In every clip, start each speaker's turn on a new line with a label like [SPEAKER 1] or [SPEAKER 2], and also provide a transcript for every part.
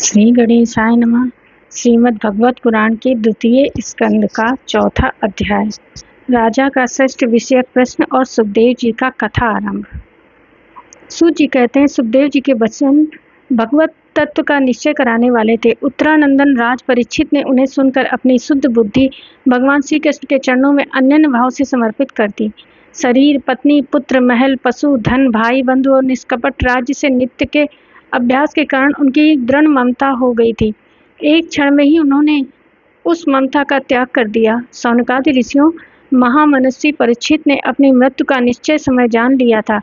[SPEAKER 1] श्री गणेशाय नमः। श्रीमद् भगवत पुराण के द्वितीय स्कंद का चौथा अध्याय। राजा का श्रेष्ठ विषयक प्रश्न और सुखदेव जी का कथा आरंभ। सूत जी कहते हैं, सुखदेव जी के वचन भगवत तत्व का निश्चय कराने वाले थे। उत्तरानंदन राज परीक्षित ने उन्हें सुनकर अपनी शुद्ध बुद्धि भगवान श्री कृष्ण के चरणों में अनन्य भाव से समर्पित कर दी। शरीर, पत्नी, पुत्र, महल, पशु, धन, भाई बंधु और निष्कपट राज्य से नित्य के अभ्यास के कारण उनकी दृढ़ ममता हो गई थी। एक क्षण में ही उन्होंने उस ममता का त्याग कर दिया। शौनकादि ऋषियों, महामनस्वी परीक्षित ने अपनी मृत्यु का निश्चय समय जान लिया था,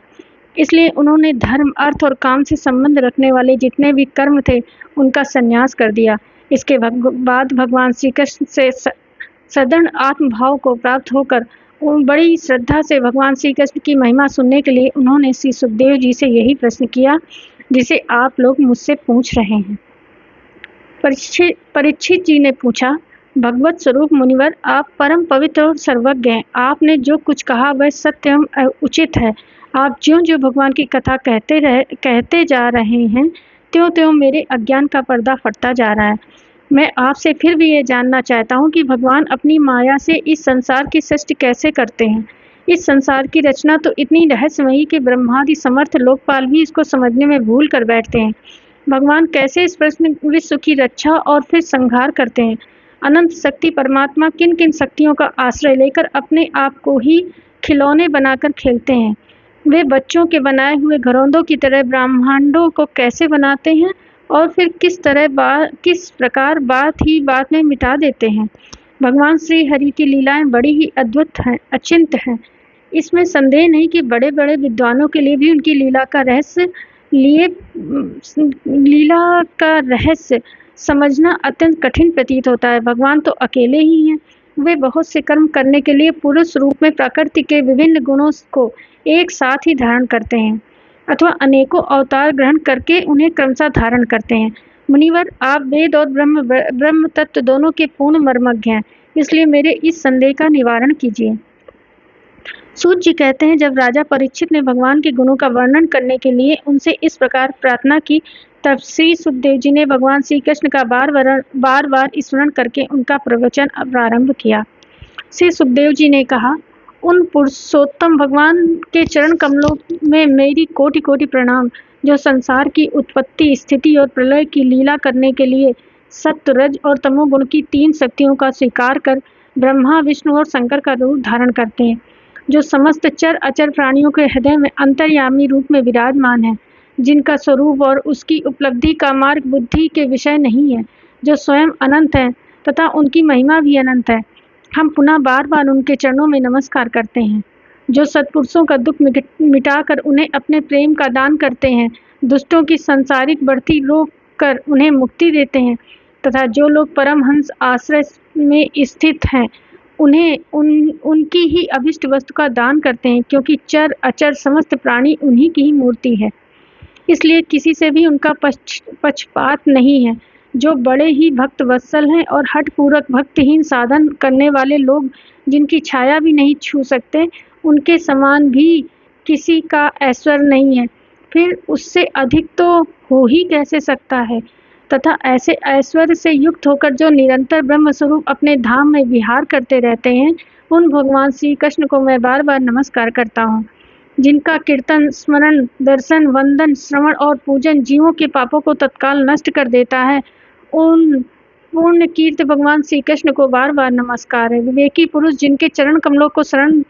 [SPEAKER 1] इसलिए उन्होंने धर्म, अर्थ और काम से संबंध रखने वाले जितने भी कर्म थे उनका संन्यास कर दिया। इसके बाद भगवान श्री कृष्ण से सदृढ़ आत्मभाव को प्राप्त होकर बड़ी श्रद्धा से भगवान श्री कृष्ण की महिमा सुनने के लिए उन्होंने श्री सुखदेव जी से यही प्रश्न किया जिसे आप लोग मुझसे पूछ रहे हैं। परीक्षित जी ने पूछा, भगवत स्वरूप मुनिवर, आप परम पवित्र और सर्वज्ञ हैं। आपने जो कुछ कहा वह सत्य एवं उचित है। आप ज्यों-ज्यों भगवान की कथा कहते जा रहे हैं, त्यों-त्यों मेरे अज्ञान का पर्दा फटता जा रहा है। मैं आपसे फिर भी ये जानना चाहता हूँ कि भगवान अपनी माया से इस संसार की सृष्टि कैसे करते हैं। इस संसार की रचना तो इतनी रहस्यमयी कि ब्रह्मादि समर्थ लोकपाल भी इसको समझने में भूल कर बैठते हैं। भगवान कैसे इस प्रश्न विश्व की रक्षा और फिर संहार करते हैं। अनंत शक्ति परमात्मा किन किन शक्तियों का आश्रय लेकर अपने आप को ही खिलौने बनाकर खेलते हैं। वे बच्चों के बनाए हुए घरौंदों की तरह ब्रह्मांडों को कैसे बनाते हैं और फिर किस प्रकार बात ही बात में मिटा देते हैं। भगवान श्री हरि की लीलाएं बड़ी ही अद्भुत हैं, अचिंत्य हैं। इसमें संदेह नहीं कि बड़े बड़े विद्वानों के लिए भी उनकी लीला का रहस्य समझना अत्यंत कठिन प्रतीत होता है। भगवान तो अकेले ही हैं। वे बहुत से कर्म करने के लिए पुरुष रूप में प्रकृति के विभिन्न गुणों को एक साथ ही धारण करते हैं अथवा अनेकों अवतार ग्रहण करके उन्हें क्रमशः धारण करते हैं। मुनिवर, आप वेद और ब्रह्म तत्व दोनों के पूर्ण मर्मज्ञ हैं, इसलिए मेरे इस संदेह का निवारण कीजिए। सूत जी कहते हैं, जब राजा परीक्षित ने भगवान के गुणों का वर्णन करने के लिए उनसे इस प्रकार प्रार्थना की, तब श्री सुखदेव जी ने भगवान श्री कृष्ण का बार बार स्मरण करके उनका प्रवचन प्रारंभ किया। श्री सुखदेव जी ने कहा, उन पुरुषोत्तम भगवान के चरण कमलों में मेरी कोटि कोटि प्रणाम, जो संसार की उत्पत्ति, स्थिति और प्रलय की लीला करने के लिए सत्व, रज और तमोगुण की तीन शक्तियों का स्वीकार कर ब्रह्मा, विष्णु और शंकर का रूप धारण करते हैं, जो समस्त चर अचर प्राणियों के हृदय में अंतर्यामी रूप में विराजमान है, जिनका स्वरूप और उसकी उपलब्धि का मार्ग बुद्धि के विषय नहीं है, जो स्वयं अनंत है तथा उनकी महिमा भी अनंत है। हम पुनः बार बार उनके चरणों में नमस्कार करते हैं, जो सत्पुरुषों का दुख मिटाकर उन्हें अपने प्रेम का दान करते हैं, दुष्टों की संसारिक बढ़ती रोक कर उन्हें मुक्ति देते हैं तथा जो लोग परमहंस आश्रय में स्थित हैं उन्हें उनकी ही अभिष्ट वस्तु का दान करते हैं, क्योंकि चर अचर समस्त प्राणी उन्हीं की ही मूर्ति है, इसलिए किसी से भी उनका पक्षपात नहीं है। जो बड़े ही भक्त वत्सल हैं और हठ पूर्वक भक्तिहीन साधन करने वाले लोग जिनकी छाया भी नहीं छू सकते, उनके समान भी किसी का ऐश्वर्य नहीं है, फिर उससे अधिक तो हो ही कैसे सकता है। तथा ऐसे ऐश्वर्य से युक्त होकर जो निरंतर ब्रह्म स्वरूप अपने धाम में विहार करते रहते हैं, उन भगवान श्री कृष्ण को मैं बार बार नमस्कार करता हूँ, जिनका कीर्तन, स्मरण, दर्शन, वंदन, श्रवण और पूजन जीवों के पापों को तत्काल नष्ट कर देता है। उन पूर्ण कीर्त भगवान श्री कृष्ण को बार बार नमस्कार है। विवेकी पुरुष जिनके चरण कमलों को शरण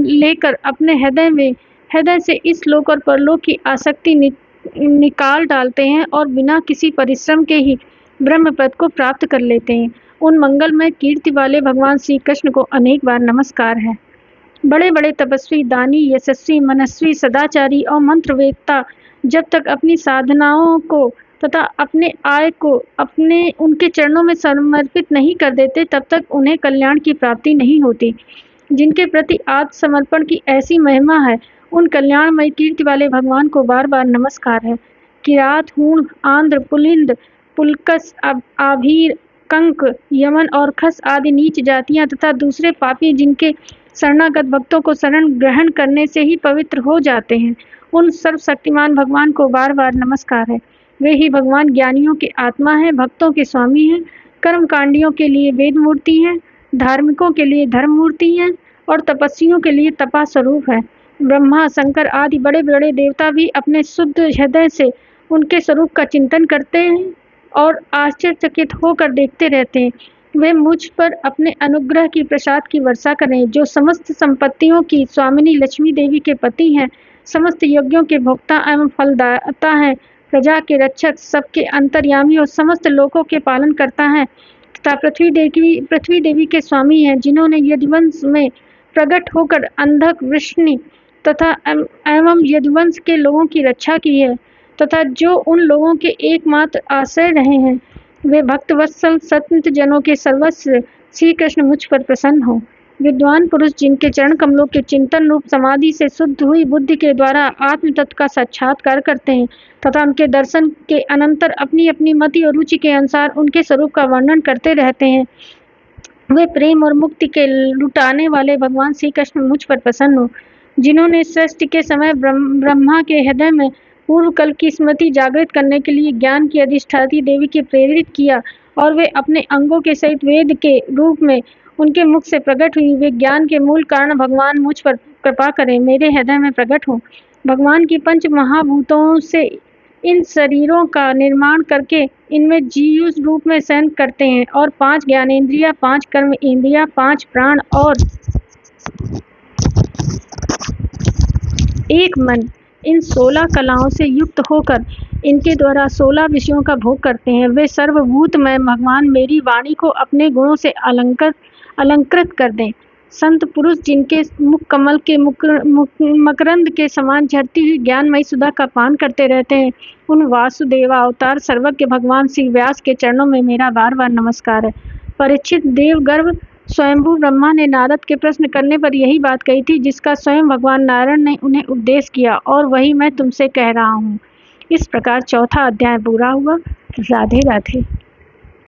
[SPEAKER 1] लेकर अपने हृदय से इस लोक और परलोक की आसक्ति निकाल डालते हैं और बिना किसी परिश्रम के ही ब्रह्म पद को प्राप्त कर लेते हैं, उन मंगलमय कीर्ति वाले भगवान श्री कृष्ण को अनेक बार नमस्कार है। बड़े बड़े तपस्वी, दानी, यशस्वी, मनस्वी, सदाचारी और मंत्रवेत्ता जब तक अपनी साधनाओं को तथा अपने आय को उनके चरणों में समर्पित नहीं कर देते, तब तक उन्हें कल्याण की प्राप्ति नहीं होती। जिनके प्रति आत्मसमर्पण की ऐसी महिमा है, उन कल्याणमय कीर्ति वाले भगवान को बार बार नमस्कार है। किरात, हूण, आंध्र, पुलिंद, पुलकस, आभीर, कंक, यमन और खस आदि नीच जातियां तथा दूसरे पापी जिनके शरणागत भक्तों को शरण ग्रहण करने से ही पवित्र हो जाते हैं, उन सर्वशक्तिमान भगवान को बार बार नमस्कार है। वे ही भगवान ज्ञानियों की आत्मा है, भक्तों के स्वामी हैं, कर्मकांडियों के लिए वेद मूर्ति हैं, धार्मिकों के लिए धर्म मूर्ति हैं और तपस्वियों के लिए तपा स्वरूप है। ब्रह्मा, शंकर आदि बड़े-बड़े देवता भी अपने शुद्ध हृदय से उनके स्वरूप का चिंतन करते हैं और आश्चर्यचकित होकर देखते रहते हैं। वे मुझ पर अपने अनुग्रह की प्रसाद की वर्षा करें, जो समस्त संपत्तियों की स्वामिनी लक्ष्मी देवी के पति हैं, समस्त यज्ञों के भोक्ता एवं फलदाता हैं, प्रजा के रक्षक, सबके अंतर्यामी और समस्त लोकों के पालन करता है तथा पृथ्वी देवी के स्वामी हैं, जिन्होंने यदुवंश में प्रकट होकर अंधक, वृष्णि तथा एवं यदुवंश के लोगों की रक्षा की है तथा जो उन लोगों के एकमात्र आश्रय रहे हैं। वे भक्तवत्सल संत जनों के सर्वस्व श्री कृष्ण मुझ पर प्रसन्न हो। विद्वान पुरुष जिनके चरण कमलों के चिंतन रूप समाधि से शुद्ध हुई बुद्धि के द्वारा आत्म तत्व का साक्षात्कार करते हैं तथा उनके दर्शन के अनंतर अपनी अपनी मति और रुचि के अनुसार उनके स्वरूप का वर्णन करते रहते हैं, वे प्रेम और मुक्ति के लुटाने वाले भगवान श्री कृष्ण मुझ पर प्रसन्न हो। जिन्होंने सृष्टि के समय ब्रह्मा के हृदय में पूर्व कल की स्मृति जागृत करने के लिए ज्ञान की अधिष्ठात्री देवी के प्रेरित किया और वे अपने अंगों के सहित वेद के रूप में उनके मुख से प्रकट हुई, वे ज्ञान के मूल कारण भगवान मुझ पर कृपा करें, मेरे हृदय में प्रकट हो। भगवान की पंच महाभूतों से इन शरीरों का निर्माण करके इनमें जीव रूप में शयन करते हैं और 5 ज्ञानेंद्रिया, 5 कर्म इंद्रिया, 5 प्राण और 1 मन इन 16 कलाओं से युक्त होकर इनके द्वारा 16 विषयों का भोग करते हैं। वे सर्वभूतमय भगवान मेरी वाणी को अपने गुणों से अलंकृत कर दें। संत पुरुष जिनके मुख कमल के मकरंद के समान झरती हुई ज्ञानमयी सुधा का पान करते रहते हैं, उन वासुदेवा अवतार सर्वज्ञ भगवान श्री व्यास के चरणों में मेरा बार बार नमस्कार है। परीक्षित, देवगर्भ स्वयंभू ब्रह्मा ने नारद के प्रश्न करने पर यही बात कही थी जिसका स्वयं भगवान नारायण ने उन्हें उपदेश किया और वही मैं तुमसे कह रहा हूँ। इस प्रकार चौथा अध्याय पूरा हुआ। राधे राधे।